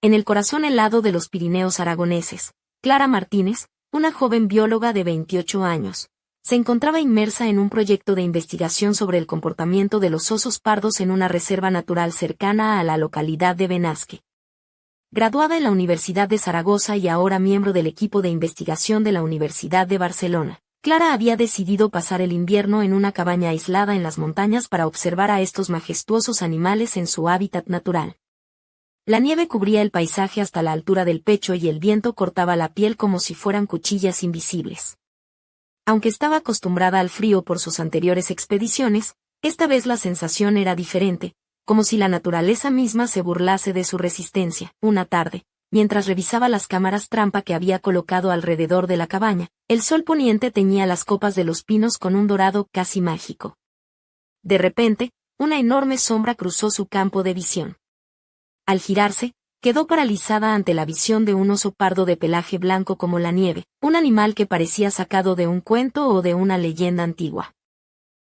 En el corazón helado de los Pirineos aragoneses, Clara Martínez, una joven bióloga de 28 años, se encontraba inmersa en un proyecto de investigación sobre el comportamiento de los osos pardos en una reserva natural cercana a la localidad de Benasque. Graduada en la Universidad de Zaragoza y ahora miembro del equipo de investigación de la Universidad de Barcelona, Clara había decidido pasar el invierno en una cabaña aislada en las montañas para observar a estos majestuosos animales en su hábitat natural. La nieve cubría el paisaje hasta la altura del pecho y el viento cortaba la piel como si fueran cuchillas invisibles. Aunque estaba acostumbrada al frío por sus anteriores expediciones, esta vez la sensación era diferente, como si la naturaleza misma se burlase de su resistencia. Una tarde, mientras revisaba las cámaras trampa que había colocado alrededor de la cabaña, el sol poniente teñía las copas de los pinos con un dorado casi mágico. De repente, una enorme sombra cruzó su campo de visión. Al girarse, quedó paralizada ante la visión de un oso pardo de pelaje blanco como la nieve, un animal que parecía sacado de un cuento o de una leyenda antigua.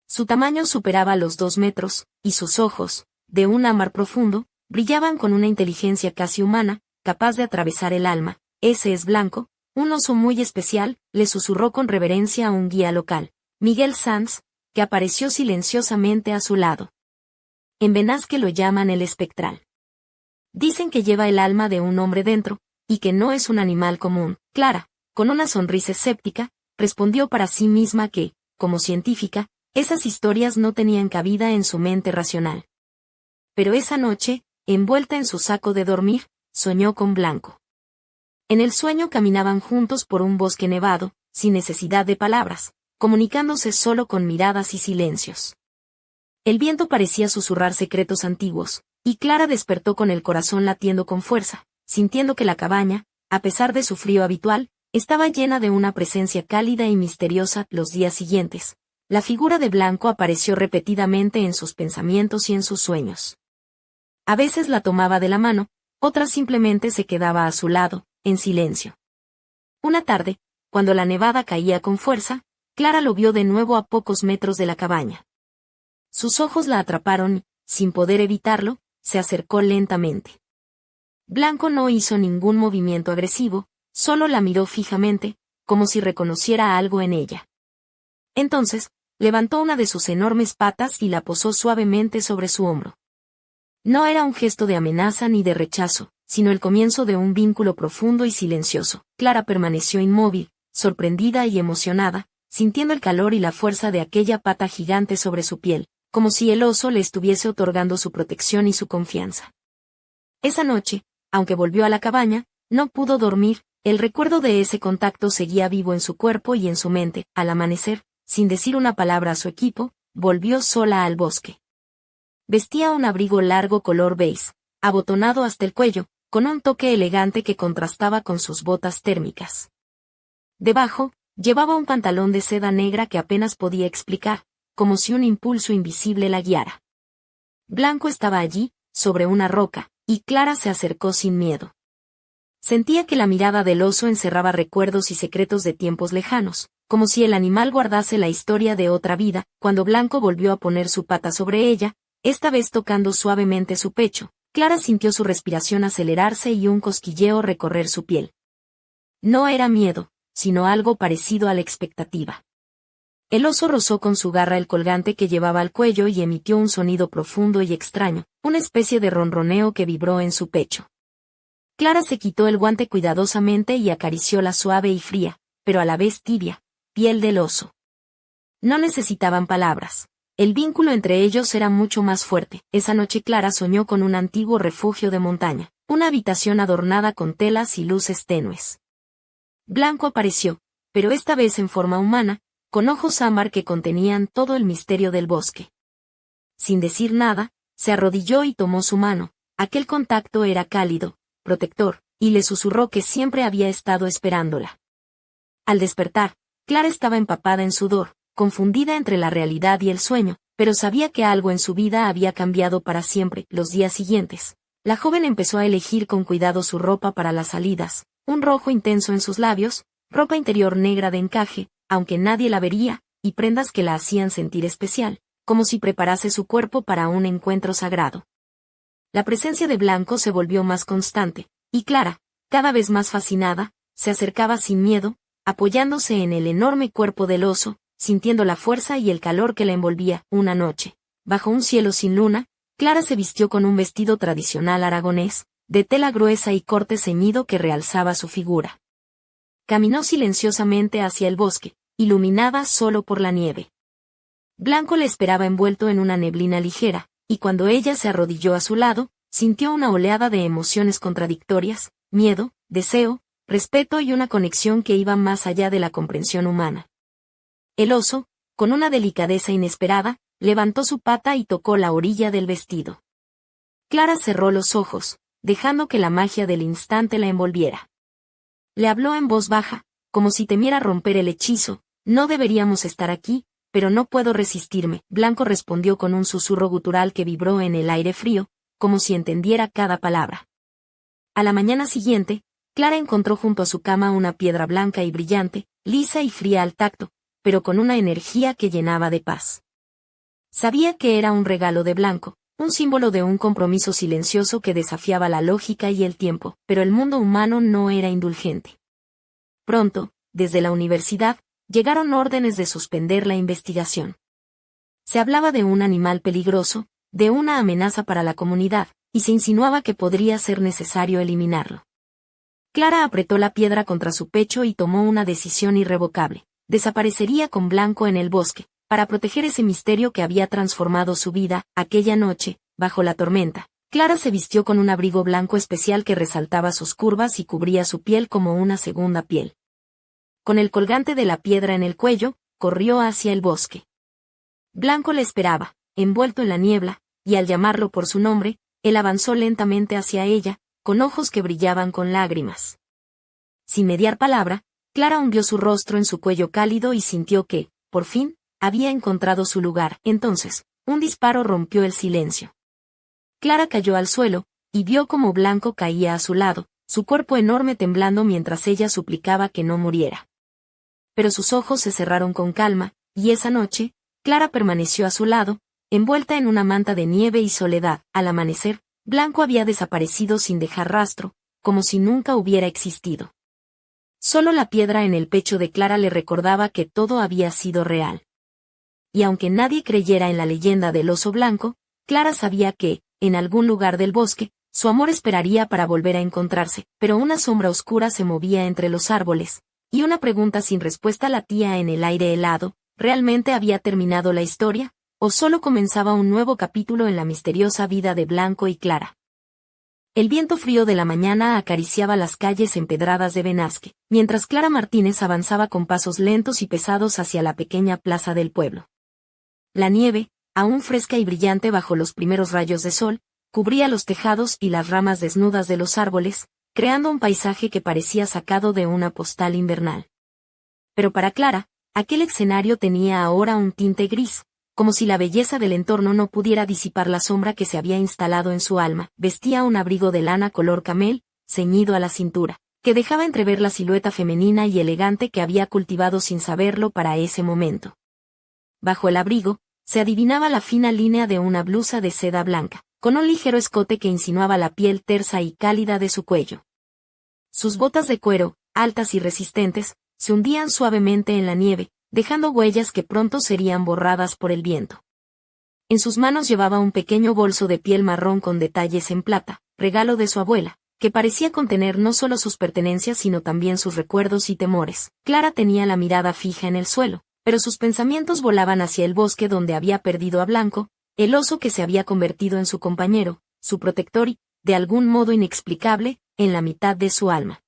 Su tamaño superaba los 2 metros, y sus ojos, de un ámbar profundo, brillaban con una inteligencia casi humana, capaz de atravesar el alma. «Ese es Blanco, un oso muy especial», le susurró con reverencia a un guía local, Miguel Sanz, que apareció silenciosamente a su lado. En Benasque lo llaman el espectral. Dicen que lleva el alma de un hombre dentro, y que no es un animal común. Clara, con una sonrisa escéptica, respondió para sí misma que, como científica, esas historias no tenían cabida en su mente racional. Pero esa noche, envuelta en su saco de dormir, soñó con Blanco. En el sueño caminaban juntos por un bosque nevado, sin necesidad de palabras, comunicándose solo con miradas y silencios. El viento parecía susurrar secretos antiguos, y Clara despertó con el corazón latiendo con fuerza, sintiendo que la cabaña, a pesar de su frío habitual, estaba llena de una presencia cálida y misteriosa. Los días siguientes, la figura de Blanco apareció repetidamente en sus pensamientos y en sus sueños. A veces la tomaba de la mano, otras simplemente se quedaba a su lado, en silencio. Una tarde, cuando la nevada caía con fuerza, Clara lo vio de nuevo a pocos metros de la cabaña. Sus ojos la atraparon y, sin poder evitarlo, se acercó lentamente. Blanco no hizo ningún movimiento agresivo, solo la miró fijamente, como si reconociera algo en ella. Entonces, levantó una de sus enormes patas y la posó suavemente sobre su hombro. No era un gesto de amenaza ni de rechazo, sino el comienzo de un vínculo profundo y silencioso. Clara permaneció inmóvil, sorprendida y emocionada, sintiendo el calor y la fuerza de aquella pata gigante sobre su piel, como si el oso le estuviese otorgando su protección y su confianza. Esa noche, aunque volvió a la cabaña, no pudo dormir. El recuerdo de ese contacto seguía vivo en su cuerpo y en su mente. Al amanecer, sin decir una palabra a su equipo, volvió sola al bosque. Vestía un abrigo largo color beige, abotonado hasta el cuello, con un toque elegante que contrastaba con sus botas térmicas. Debajo, llevaba un pantalón de seda negra que apenas podía explicar, como si un impulso invisible la guiara. Blanco estaba allí, sobre una roca, y Clara se acercó sin miedo. Sentía que la mirada del oso encerraba recuerdos y secretos de tiempos lejanos, como si el animal guardase la historia de otra vida. Cuando Blanco volvió a poner su pata sobre ella, esta vez tocando suavemente su pecho, Clara sintió su respiración acelerarse y un cosquilleo recorrer su piel. No era miedo, sino algo parecido a la expectativa. El oso rozó con su garra el colgante que llevaba al cuello y emitió un sonido profundo y extraño, una especie de ronroneo que vibró en su pecho. Clara se quitó el guante cuidadosamente y acarició la suave y fría, pero a la vez tibia, piel del oso. No necesitaban palabras. El vínculo entre ellos era mucho más fuerte. Esa noche Clara soñó con un antiguo refugio de montaña, una habitación adornada con telas y luces tenues. Blanco apareció, pero esta vez en forma humana, con ojos ámbar que contenían todo el misterio del bosque. Sin decir nada, se arrodilló y tomó su mano. Aquel contacto era cálido, protector, y le susurró que siempre había estado esperándola. Al despertar, Clara estaba empapada en sudor, confundida entre la realidad y el sueño, pero sabía que algo en su vida había cambiado para siempre. Los días siguientes, la joven empezó a elegir con cuidado su ropa para las salidas, un rojo intenso en sus labios, ropa interior negra de encaje, aunque nadie la vería, y prendas que la hacían sentir especial, como si preparase su cuerpo para un encuentro sagrado. La presencia de Blanco se volvió más constante, Y Clara, cada vez más fascinada, se acercaba sin miedo, apoyándose en el enorme cuerpo del oso, sintiendo la fuerza y el calor que la envolvía. Una noche, bajo un cielo sin luna, Clara se vistió con un vestido tradicional aragonés, de tela gruesa y corte ceñido que realzaba su figura. Caminó silenciosamente hacia el bosque, iluminada solo por la nieve. Blanco le esperaba envuelto en una neblina ligera, y cuando ella se arrodilló a su lado, sintió una oleada de emociones contradictorias, miedo, deseo, respeto y una conexión que iba más allá de la comprensión humana. El oso, con una delicadeza inesperada, levantó su pata y tocó la orilla del vestido. Clara cerró los ojos, dejando que la magia del instante la envolviera. Le habló en voz baja, como si temiera romper el hechizo: «No deberíamos estar aquí, pero no puedo resistirme». Blanco respondió con un susurro gutural que vibró en el aire frío, como si entendiera cada palabra. A la mañana siguiente, Clara encontró junto a su cama una piedra blanca y brillante, lisa y fría al tacto, pero con una energía que llenaba de paz. Sabía que era un regalo de Blanco, un símbolo de un compromiso silencioso que desafiaba la lógica y el tiempo, pero el mundo humano no era indulgente. Pronto, desde la universidad, llegaron órdenes de suspender la investigación. Se hablaba de un animal peligroso, de una amenaza para la comunidad, y se insinuaba que podría ser necesario eliminarlo. Clara apretó la piedra contra su pecho y tomó una decisión irrevocable: desaparecería con Blanco en el bosque, para proteger ese misterio que había transformado su vida. Aquella noche, bajo la tormenta, Clara se vistió con un abrigo blanco especial que resaltaba sus curvas y cubría su piel como una segunda piel. Con el colgante de la piedra en el cuello, corrió hacia el bosque. Blanco le esperaba, envuelto en la niebla, y al llamarlo por su nombre, él avanzó lentamente hacia ella, con ojos que brillaban con lágrimas. Sin mediar palabra, Clara hundió su rostro en su cuello cálido y sintió que, por fin, había encontrado su lugar. Entonces, un disparo rompió el silencio. Clara cayó al suelo, y vio cómo Blanco caía a su lado, su cuerpo enorme temblando mientras ella suplicaba que no muriera. Pero sus ojos se cerraron con calma, y esa noche, Clara permaneció a su lado, envuelta en una manta de nieve y soledad. Al amanecer, Blanco había desaparecido sin dejar rastro, como si nunca hubiera existido. Solo la piedra en el pecho de Clara le recordaba que todo había sido real. Y aunque nadie creyera en la leyenda del oso blanco, Clara sabía que, en algún lugar del bosque, su amor esperaría para volver a encontrarse. Pero una sombra oscura se movía entre los árboles, y una pregunta sin respuesta latía en el aire helado: ¿realmente había terminado la historia, o solo comenzaba un nuevo capítulo en la misteriosa vida de Blanco y Clara? El viento frío de la mañana acariciaba las calles empedradas de Benasque, mientras Clara Martínez avanzaba con pasos lentos y pesados hacia la pequeña plaza del pueblo. La nieve, aún fresca y brillante bajo los primeros rayos de sol, cubría los tejados y las ramas desnudas de los árboles, creando un paisaje que parecía sacado de una postal invernal. Pero para Clara, aquel escenario tenía ahora un tinte gris, como si la belleza del entorno no pudiera disipar la sombra que se había instalado en su alma. Vestía un abrigo de lana color camel, ceñido a la cintura, que dejaba entrever la silueta femenina y elegante que había cultivado sin saberlo para ese momento. Bajo el abrigo, se adivinaba la fina línea de una blusa de seda blanca, con un ligero escote que insinuaba la piel tersa y cálida de su cuello. Sus botas de cuero, altas y resistentes, se hundían suavemente en la nieve, dejando huellas que pronto serían borradas por el viento. En sus manos llevaba un pequeño bolso de piel marrón con detalles en plata, regalo de su abuela, que parecía contener no solo sus pertenencias sino también sus recuerdos y temores. Clara tenía la mirada fija en el suelo, pero sus pensamientos volaban hacia el bosque donde había perdido a Blanco, el oso que se había convertido en su compañero, su protector y, de algún modo inexplicable, en la mitad de su alma.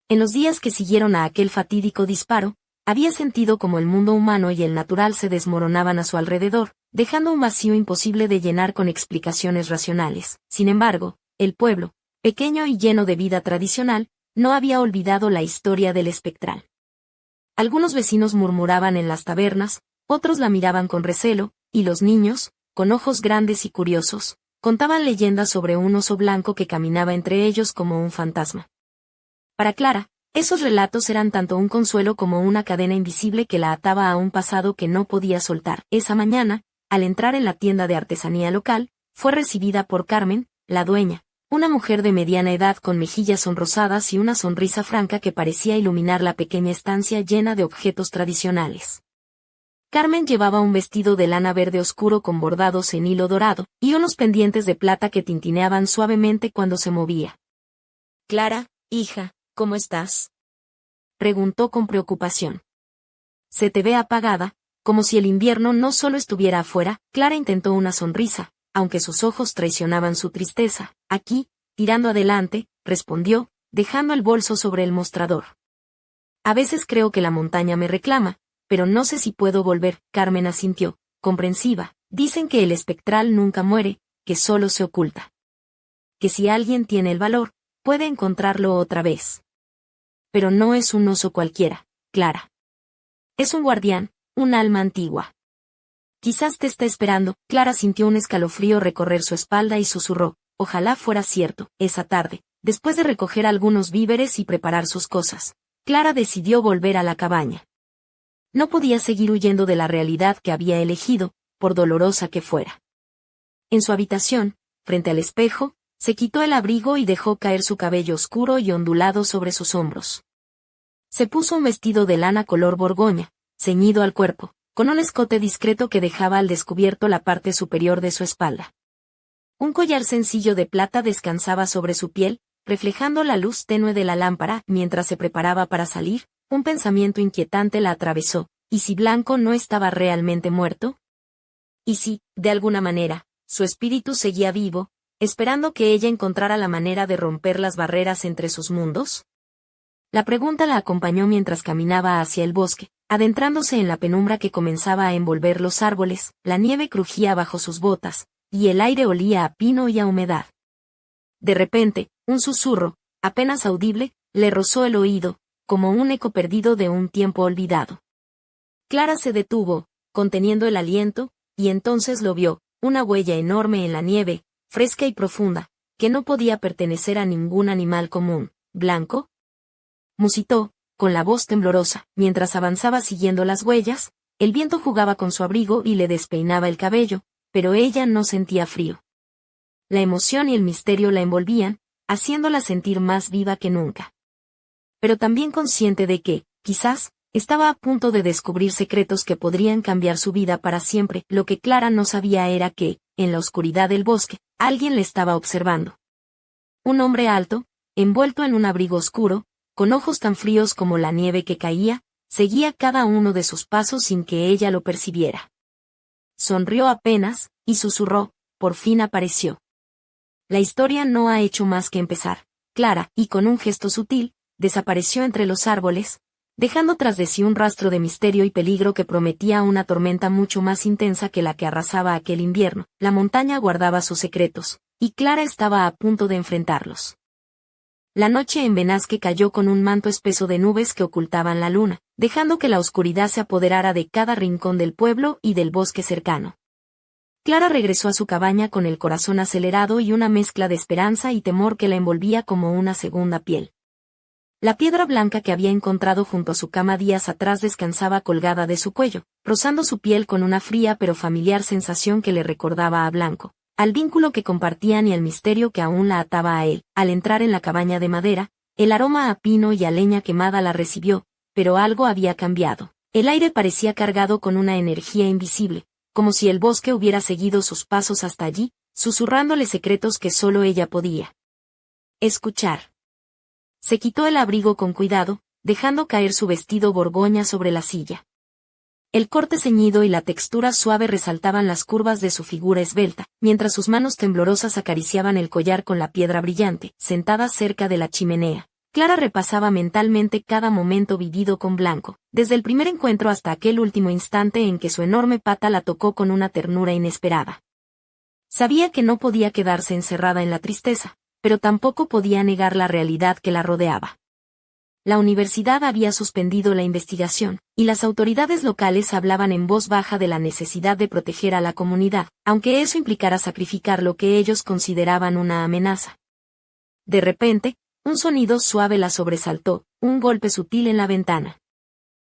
En los días que siguieron a aquel fatídico disparo, había sentido como el mundo humano y el natural se desmoronaban a su alrededor, dejando un vacío imposible de llenar con explicaciones racionales. Sin embargo, el pueblo, pequeño y lleno de vida tradicional, no había olvidado la historia del espectral. Algunos vecinos murmuraban en las tabernas, otros la miraban con recelo, y los niños, con ojos grandes y curiosos, contaban leyendas sobre un oso blanco que caminaba entre ellos como un fantasma. Para Clara, esos relatos eran tanto un consuelo como una cadena invisible que la ataba a un pasado que no podía soltar. Esa mañana, al entrar en la tienda de artesanía local, fue recibida por Carmen, la dueña, una mujer de mediana edad con mejillas sonrosadas y una sonrisa franca que parecía iluminar la pequeña estancia llena de objetos tradicionales. Carmen llevaba un vestido de lana verde oscuro con bordados en hilo dorado, y unos pendientes de plata que tintineaban suavemente cuando se movía. Clara, hija, ¿cómo estás? Preguntó con preocupación. Se te ve apagada, como si el invierno no solo estuviera afuera. Clara intentó una sonrisa, aunque sus ojos traicionaban su tristeza. Aquí, tirando adelante, respondió, dejando el bolso sobre el mostrador. A veces creo que la montaña me reclama, pero no sé si puedo volver. Carmen asintió, comprensiva. Dicen que el espectral nunca muere, que solo se oculta. Que si alguien tiene el valor, puede encontrarlo otra vez. Pero no es un oso cualquiera, Clara. Es un guardián, un alma antigua. Quizás te está esperando. Clara sintió un escalofrío recorrer su espalda y susurró, ojalá fuera cierto. Esa tarde, después de recoger algunos víveres y preparar sus cosas, Clara decidió volver a la cabaña. No podía seguir huyendo de la realidad que había elegido, por dolorosa que fuera. En su habitación, frente al espejo, se quitó el abrigo y dejó caer su cabello oscuro y ondulado sobre sus hombros. Se puso un vestido de lana color borgoña, ceñido al cuerpo, con un escote discreto que dejaba al descubierto la parte superior de su espalda. Un collar sencillo de plata descansaba sobre su piel, reflejando la luz tenue de la lámpara. Mientras se preparaba para salir, un pensamiento inquietante la atravesó. ¿Y si Blanco no estaba realmente muerto? ¿Y si, de alguna manera, su espíritu seguía vivo, esperando que ella encontrara la manera de romper las barreras entre sus mundos? La pregunta la acompañó mientras caminaba hacia el bosque, adentrándose en la penumbra que comenzaba a envolver los árboles. La nieve crujía bajo sus botas, y el aire olía a pino y a humedad. De repente, un susurro, apenas audible, le rozó el oído, como un eco perdido de un tiempo olvidado. Clara se detuvo, conteniendo el aliento, y entonces lo vio, una huella enorme en la nieve, fresca y profunda, que no podía pertenecer a ningún animal común. ¿Blanco? Musitó, con la voz temblorosa. Mientras avanzaba siguiendo las huellas, el viento jugaba con su abrigo y le despeinaba el cabello, pero ella no sentía frío. La emoción y el misterio la envolvían, haciéndola sentir más viva que nunca. Pero también consciente de que, quizás, estaba a punto de descubrir secretos que podrían cambiar su vida para siempre. Lo que Clara no sabía era que, en la oscuridad del bosque, alguien le estaba observando. Un hombre alto, envuelto en un abrigo oscuro, con ojos tan fríos como la nieve que caía, seguía cada uno de sus pasos sin que ella lo percibiera. Sonrió apenas, y susurró, por fin apareció. La historia no ha hecho más que empezar. Clara, y con un gesto sutil, desapareció entre los árboles, dejando tras de sí un rastro de misterio y peligro que prometía una tormenta mucho más intensa que la que arrasaba aquel invierno. La montaña guardaba sus secretos, y Clara estaba a punto de enfrentarlos. La noche en Benasque cayó con un manto espeso de nubes que ocultaban la luna, dejando que la oscuridad se apoderara de cada rincón del pueblo y del bosque cercano. Clara regresó a su cabaña con el corazón acelerado y una mezcla de esperanza y temor que la envolvía como una segunda piel. La piedra blanca que había encontrado junto a su cama días atrás descansaba colgada de su cuello, rozando su piel con una fría pero familiar sensación que le recordaba a Blanco, al vínculo que compartían y al misterio que aún la ataba a él. Al entrar en la cabaña de madera, el aroma a pino y a leña quemada la recibió, pero algo había cambiado. El aire parecía cargado con una energía invisible, como si el bosque hubiera seguido sus pasos hasta allí, susurrándole secretos que solo ella podía escuchar. Se quitó el abrigo con cuidado, dejando caer su vestido borgoña sobre la silla. El corte ceñido y la textura suave resaltaban las curvas de su figura esbelta, mientras sus manos temblorosas acariciaban el collar con la piedra brillante. Sentada cerca de la chimenea, Clara repasaba mentalmente cada momento vivido con Blanco, desde el primer encuentro hasta aquel último instante en que su enorme pata la tocó con una ternura inesperada. Sabía que no podía quedarse encerrada en la tristeza, pero tampoco podía negar la realidad que la rodeaba. La universidad había suspendido la investigación, y las autoridades locales hablaban en voz baja de la necesidad de proteger a la comunidad, aunque eso implicara sacrificar lo que ellos consideraban una amenaza. De repente, un sonido suave la sobresaltó, un golpe sutil en la ventana.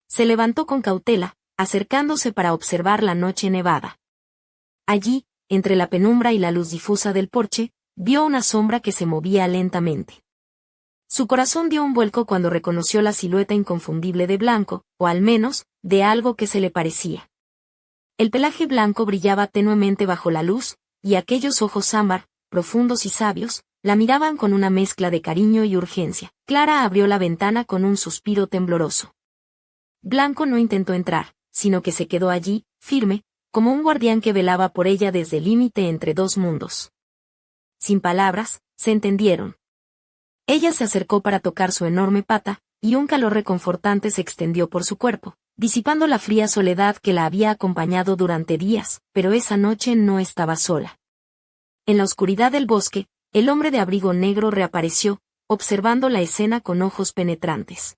Se levantó con cautela, acercándose para observar la noche nevada. Allí, entre la penumbra y la luz difusa del porche, vio una sombra que se movía lentamente. Su corazón dio un vuelco cuando reconoció la silueta inconfundible de Blanco, o al menos, de algo que se le parecía. El pelaje blanco brillaba tenuemente bajo la luz, y aquellos ojos ámbar, profundos y sabios, la miraban con una mezcla de cariño y urgencia. Clara abrió la ventana con un suspiro tembloroso. Blanco no intentó entrar, sino que se quedó allí, firme, como un guardián que velaba por ella desde el límite entre dos mundos. Sin palabras, se entendieron. Ella se acercó para tocar su enorme pata, y un calor reconfortante se extendió por su cuerpo, disipando la fría soledad que la había acompañado durante días, pero esa noche no estaba sola. En la oscuridad del bosque, el hombre de abrigo negro reapareció, observando la escena con ojos penetrantes.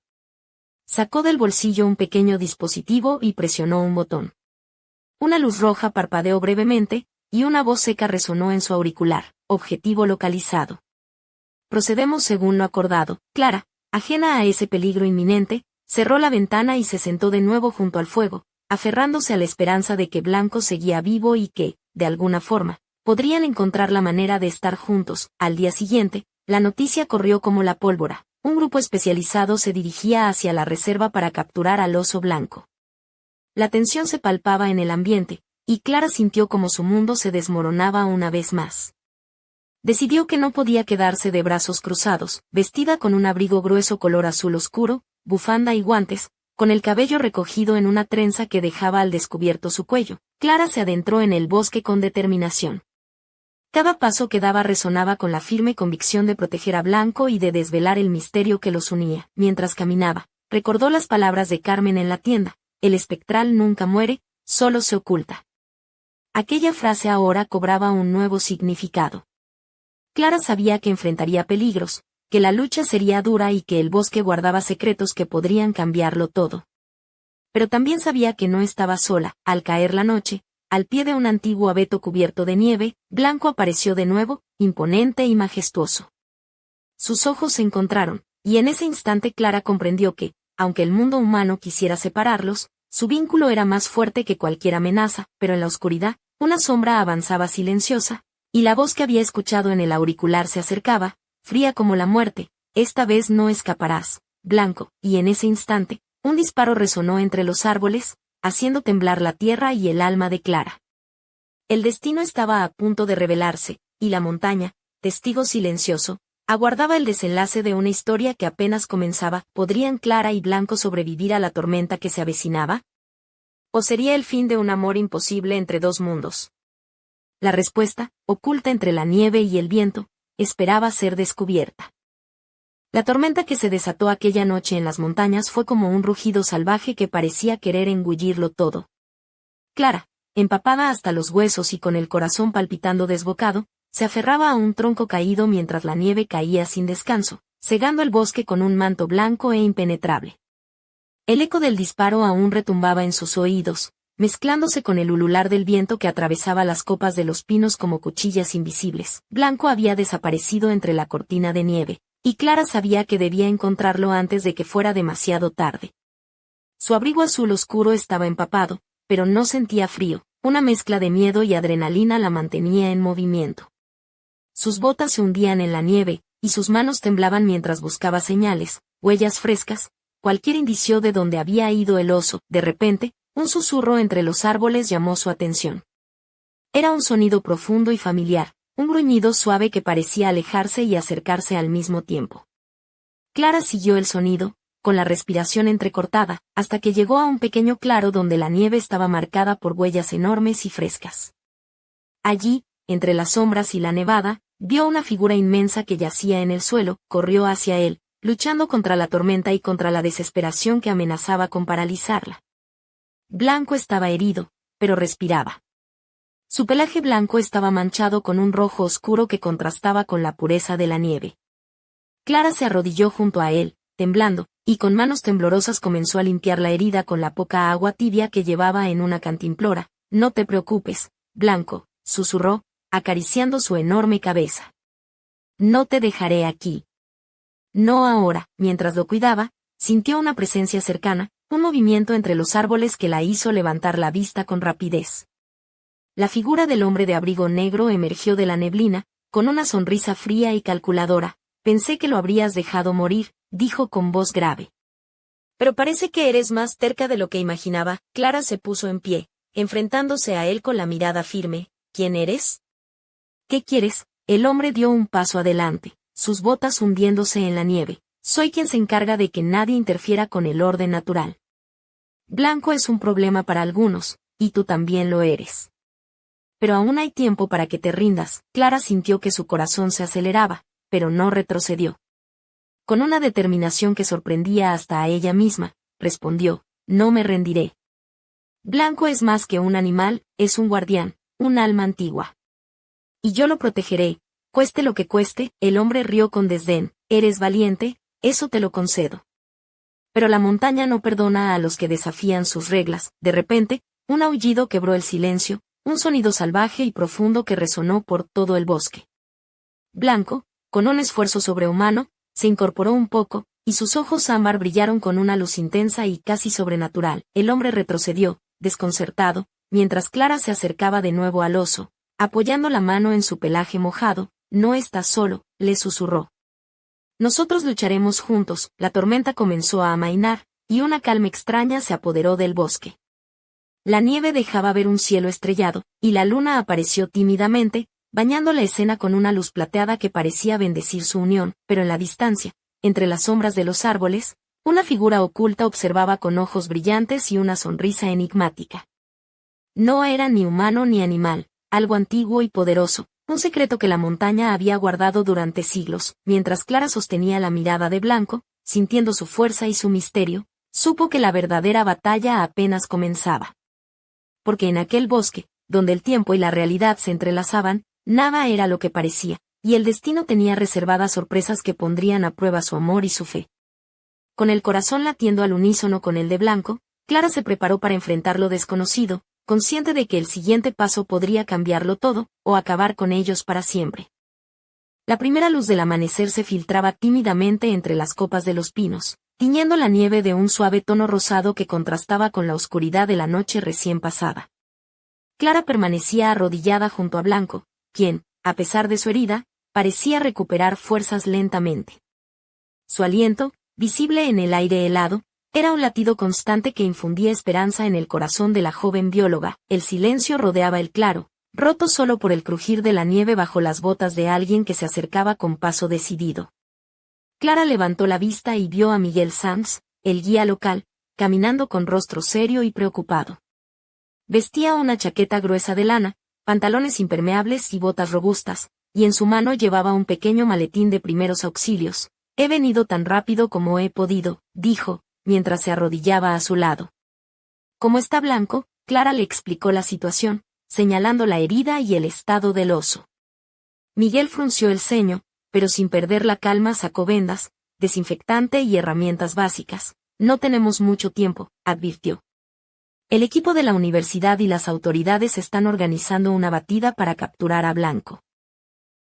Sacó del bolsillo un pequeño dispositivo y presionó un botón. Una luz roja parpadeó brevemente, y una voz seca resonó en su auricular: objetivo localizado. Procedemos según lo acordado. Clara, ajena a ese peligro inminente, cerró la ventana y se sentó de nuevo junto al fuego, aferrándose a la esperanza de que Blanco seguía vivo y que, de alguna forma, podrían encontrar la manera de estar juntos. Al día siguiente, la noticia corrió como la pólvora. Un grupo especializado se dirigía hacia la reserva para capturar al oso blanco. La tensión se palpaba en el ambiente, y Clara sintió como su mundo se desmoronaba una vez más. Decidió que no podía quedarse de brazos cruzados, vestida con un abrigo grueso color azul oscuro, bufanda y guantes, con el cabello recogido en una trenza que dejaba al descubierto su cuello. Clara se adentró en el bosque con determinación. Cada paso que daba resonaba con la firme convicción de proteger a Blanco y de desvelar el misterio que los unía. Mientras caminaba, recordó las palabras de Carmen en la tienda: el espectral nunca muere, solo se oculta. Aquella frase ahora cobraba un nuevo significado. Clara sabía que enfrentaría peligros, que la lucha sería dura y que el bosque guardaba secretos que podrían cambiarlo todo. Pero también sabía que no estaba sola. Al caer la noche, al pie de un antiguo abeto cubierto de nieve, Blanco apareció de nuevo, imponente y majestuoso. Sus ojos se encontraron, y en ese instante Clara comprendió que, aunque el mundo humano quisiera separarlos, su vínculo era más fuerte que cualquier amenaza. Pero en la oscuridad, una sombra avanzaba silenciosa, y la voz que había escuchado en el auricular se acercaba, fría como la muerte: esta vez no escaparás, Blanco. Y en ese instante, un disparo resonó entre los árboles, haciendo temblar la tierra y el alma de Clara. El destino estaba a punto de revelarse, y la montaña, testigo silencioso, aguardaba el desenlace de una historia que apenas comenzaba. ¿Podrían Clara y Blanco sobrevivir a la tormenta que se avecinaba? ¿O sería el fin de un amor imposible entre dos mundos? La respuesta, oculta entre la nieve y el viento, esperaba ser descubierta. La tormenta que se desató aquella noche en las montañas fue como un rugido salvaje que parecía querer engullirlo todo. Clara, empapada hasta los huesos y con el corazón palpitando desbocado, se aferraba a un tronco caído mientras la nieve caía sin descanso, cegando el bosque con un manto blanco e impenetrable. El eco del disparo aún retumbaba en sus oídos, mezclándose con el ulular del viento que atravesaba las copas de los pinos como cuchillas invisibles. Blanco había desaparecido entre la cortina de nieve, y Clara sabía que debía encontrarlo antes de que fuera demasiado tarde. Su abrigo azul oscuro estaba empapado, pero no sentía frío. Una mezcla de miedo y adrenalina la mantenía en movimiento. Sus botas se hundían en la nieve, y sus manos temblaban mientras buscaba señales, huellas frescas, cualquier indicio de dónde había ido el oso. De repente, un susurro entre los árboles llamó su atención. Era un sonido profundo y familiar, un gruñido suave que parecía alejarse y acercarse al mismo tiempo. Clara siguió el sonido, con la respiración entrecortada, hasta que llegó a un pequeño claro donde la nieve estaba marcada por huellas enormes y frescas. Allí, entre las sombras y la nevada, vio una figura inmensa que yacía en el suelo. Corrió hacia él, luchando contra la tormenta y contra la desesperación que amenazaba con paralizarla. Blanco estaba herido, pero respiraba. Su pelaje blanco estaba manchado con un rojo oscuro que contrastaba con la pureza de la nieve. Clara se arrodilló junto a él, temblando, y con manos temblorosas comenzó a limpiar la herida con la poca agua tibia que llevaba en una cantimplora. No te preocupes, Blanco, susurró, acariciando su enorme cabeza. No te dejaré aquí. No ahora. Mientras lo cuidaba, sintió una presencia cercana, un movimiento entre los árboles que la hizo levantar la vista con rapidez. La figura del hombre de abrigo negro emergió de la neblina, con una sonrisa fría y calculadora. Pensé que lo habrías dejado morir, dijo con voz grave. Pero parece que eres más terca de lo que imaginaba. Clara se puso en pie, enfrentándose a él con la mirada firme. ¿Quién eres? ¿Qué quieres? El hombre dio un paso adelante, sus botas hundiéndose en la nieve. Soy quien se encarga de que nadie interfiera con el orden natural. Blanco es un problema para algunos, y tú también lo eres. Pero aún hay tiempo para que te rindas. Clara sintió que su corazón se aceleraba, pero no retrocedió. Con una determinación que sorprendía hasta a ella misma, respondió, no me rendiré. Blanco es más que un animal, es un guardián, un alma antigua. Y yo lo protegeré, cueste lo que cueste. El hombre rió con desdén. Eres valiente, eso te lo concedo. Pero la montaña no perdona a los que desafían sus reglas. De repente, un aullido quebró el silencio, un sonido salvaje y profundo que resonó por todo el bosque. Blanco, con un esfuerzo sobrehumano, se incorporó un poco, y sus ojos ámbar brillaron con una luz intensa y casi sobrenatural. El hombre retrocedió, desconcertado, mientras Clara se acercaba de nuevo al oso, apoyando la mano en su pelaje mojado. No estás solo, le susurró. Nosotros lucharemos juntos. La tormenta comenzó a amainar, y una calma extraña se apoderó del bosque. La nieve dejaba ver un cielo estrellado, y la luna apareció tímidamente, bañando la escena con una luz plateada que parecía bendecir su unión, pero en la distancia, entre las sombras de los árboles, una figura oculta observaba con ojos brillantes y una sonrisa enigmática. No era ni humano ni animal, algo antiguo y poderoso, un secreto que la montaña había guardado durante siglos. Mientras Clara sostenía la mirada de Blanco, sintiendo su fuerza y su misterio, supo que la verdadera batalla apenas comenzaba. Porque en aquel bosque, donde el tiempo y la realidad se entrelazaban, nada era lo que parecía, y el destino tenía reservadas sorpresas que pondrían a prueba su amor y su fe. Con el corazón latiendo al unísono con el de Blanco, Clara se preparó para enfrentar lo desconocido, consciente de que el siguiente paso podría cambiarlo todo, o acabar con ellos para siempre. La primera luz del amanecer se filtraba tímidamente entre las copas de los pinos, tiñendo la nieve de un suave tono rosado que contrastaba con la oscuridad de la noche recién pasada. Clara permanecía arrodillada junto a Blanco, quien, a pesar de su herida, parecía recuperar fuerzas lentamente. Su aliento, visible en el aire helado, era un latido constante que infundía esperanza en el corazón de la joven bióloga. El silencio rodeaba el claro, roto solo por el crujir de la nieve bajo las botas de alguien que se acercaba con paso decidido. Clara levantó la vista y vio a Miguel Sanz, el guía local, caminando con rostro serio y preocupado. Vestía una chaqueta gruesa de lana, pantalones impermeables y botas robustas, y en su mano llevaba un pequeño maletín de primeros auxilios. He venido tan rápido como he podido, dijo, mientras se arrodillaba a su lado. ¿Cómo está Blanco? Clara le explicó la situación, señalando la herida y el estado del oso. Miguel frunció el ceño, pero sin perder la calma sacó vendas, desinfectante y herramientas básicas. No tenemos mucho tiempo, advirtió. El equipo de la universidad y las autoridades están organizando una batida para capturar a Blanco.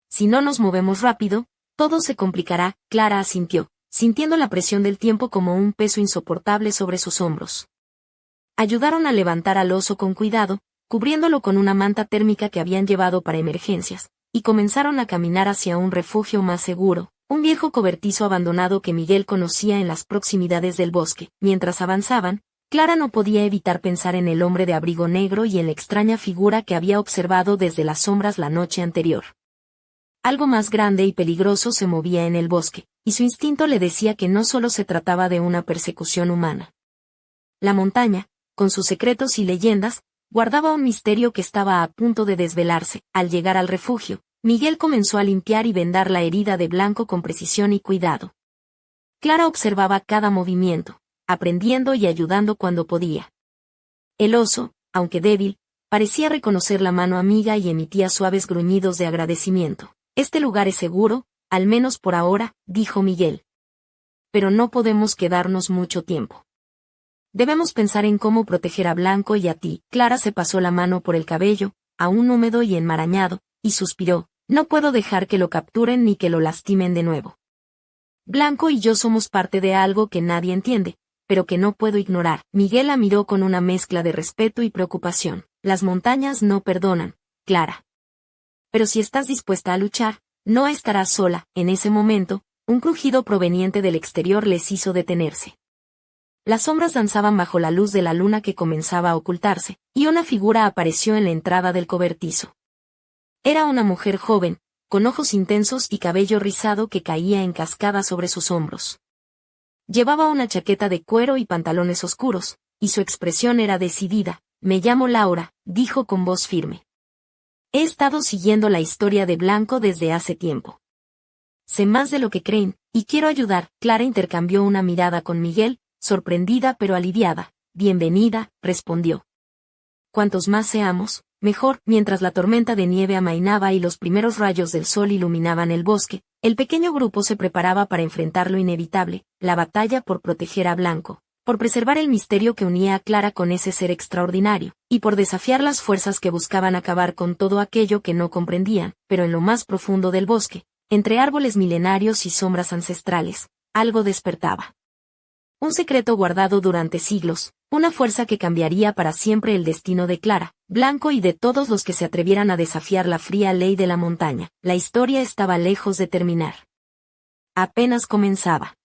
Si no nos movemos rápido, todo se complicará. Clara asintió, sintiendo la presión del tiempo como un peso insoportable sobre sus hombros. Ayudaron a levantar al oso con cuidado, cubriéndolo con una manta térmica que habían llevado para emergencias, y comenzaron a caminar hacia un refugio más seguro, un viejo cobertizo abandonado que Miguel conocía en las proximidades del bosque. Mientras avanzaban, Clara no podía evitar pensar en el hombre de abrigo negro y en la extraña figura que había observado desde las sombras la noche anterior. Algo más grande y peligroso se movía en el bosque, y su instinto le decía que no solo se trataba de una persecución humana. La montaña, con sus secretos y leyendas, guardaba un misterio que estaba a punto de desvelarse. Al llegar al refugio, Miguel comenzó a limpiar y vendar la herida de Blanco con precisión y cuidado. Clara observaba cada movimiento, aprendiendo y ayudando cuando podía. El oso, aunque débil, parecía reconocer la mano amiga y emitía suaves gruñidos de agradecimiento. Este lugar es seguro, al menos por ahora, dijo Miguel. Pero no podemos quedarnos mucho tiempo. Debemos pensar en cómo proteger a Blanco y a ti. Clara se pasó la mano por el cabello, aún húmedo y enmarañado, y suspiró. No puedo dejar que lo capturen ni que lo lastimen de nuevo. Blanco y yo somos parte de algo que nadie entiende, pero que no puedo ignorar. Miguel la miró con una mezcla de respeto y preocupación. Las montañas no perdonan, Clara. Pero si estás dispuesta a luchar, No estarás sola. En ese momento, un crujido proveniente del exterior les hizo detenerse. Las sombras danzaban bajo la luz de la luna que comenzaba a ocultarse, y una figura apareció en la entrada del cobertizo. Era una mujer joven, con ojos intensos y cabello rizado que caía en cascada sobre sus hombros. Llevaba una chaqueta de cuero y pantalones oscuros, y su expresión era decidida. Me llamo Laura, dijo con voz firme. He estado siguiendo la historia de Blanco desde hace tiempo. Sé más de lo que creen, y quiero ayudar. Clara intercambió una mirada con Miguel, sorprendida pero aliviada. Bienvenida, respondió. Cuantos más seamos, mejor. Mientras la tormenta de nieve amainaba y los primeros rayos del sol iluminaban el bosque, el pequeño grupo se preparaba para enfrentar lo inevitable, la batalla por proteger a Blanco, por preservar el misterio que unía a Clara con ese ser extraordinario, y por desafiar las fuerzas que buscaban acabar con todo aquello que no comprendían. Pero en lo más profundo del bosque, entre árboles milenarios y sombras ancestrales, algo despertaba. Un secreto guardado durante siglos, una fuerza que cambiaría para siempre el destino de Clara, Blanco y de todos los que se atrevieran a desafiar la fría ley de la montaña. La historia estaba lejos de terminar. Apenas comenzaba.